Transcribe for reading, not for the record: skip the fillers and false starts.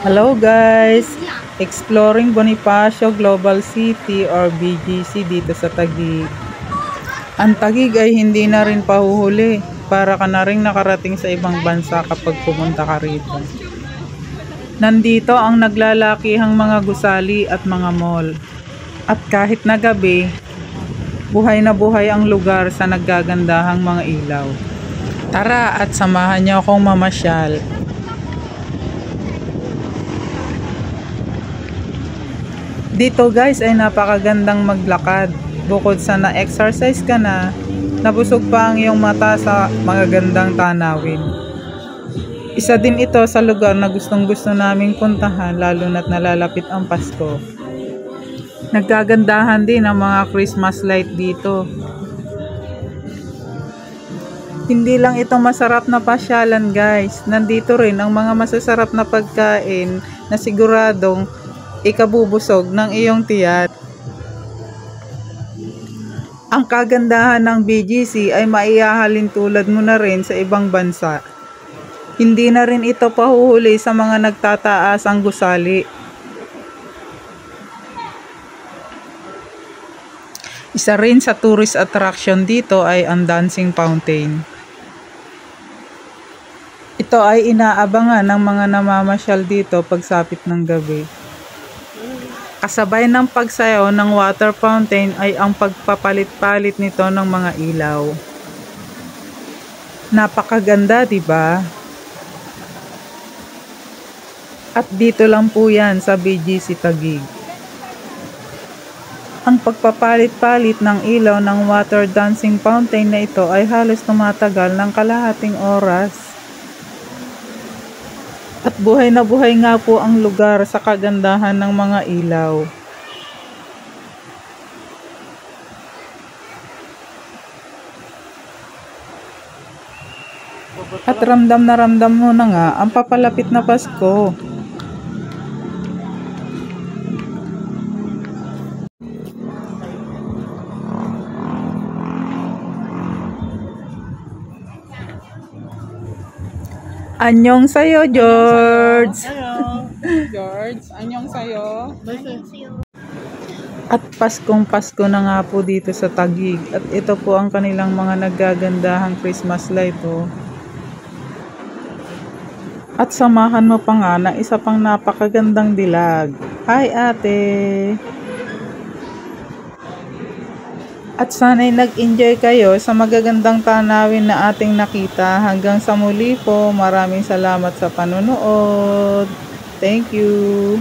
Hello guys! Exploring Bonifacio Global City or BGC dito sa Taguig. Ang Taguig ay hindi na rin pahuhuli. Para ka na rin nakarating sa ibang bansa kapag pumunta ka rito. Nandito ang naglalakihang mga gusali at mga mall. At kahit na gabi, buhay na buhay ang lugar sa naggagandahang mga ilaw. Tara at samahan niyo akong mamasyal. Dito guys ay napakagandang maglakad. Bukod sa na-exercise ka na, nabusog pa ang iyong mata sa magagandang tanawin. Isa din ito sa lugar na gustong gusto naming puntahan lalo na't nalalapit ang Pasko. Naggagandahan din ang mga Christmas light dito. Hindi lang ito masarap na pasyalan guys, nandito rin ang mga masasarap na pagkain na siguradong ikabubusog ng iyong tiyan. Ang kagandahan ng BGC ay maihahalin tulad mo na rin sa ibang bansa. Hindi na rin ito pahuhuli sa mga nagtataas ang gusali. Isa rin sa tourist attraction dito ay ang dancing fountain. Ito ay inaabangan ng mga namamasyal dito pagsapit ng gabi. Kasabay ng pagsayaw ng water fountain ay ang pagpapalit-palit nito ng mga ilaw. Napakaganda, 'di ba? At dito lang po 'yan sa BGC Taguig. Ang pagpapalit-palit ng ilaw ng water dancing fountain na ito ay halos tumatagal ng kalahating oras. At buhay na buhay nga po ang lugar sa kagandahan ng mga ilaw. At ramdam na ramdam mo na nga ang papalapit na Pasko. Anyong sayo, George. Hello, George. Anyong sayo. At Paskong Pasko na nga po dito sa Taguig. At ito po ang kanilang mga naggagandahang Christmas light. Oh. At samahan mo pa nga na isa pang napakagandang dilag. Hi ate! At sana'y nag-enjoy kayo sa magagandang tanawin na ating nakita. Hanggang sa muli po, maraming salamat sa panonood. Thank you!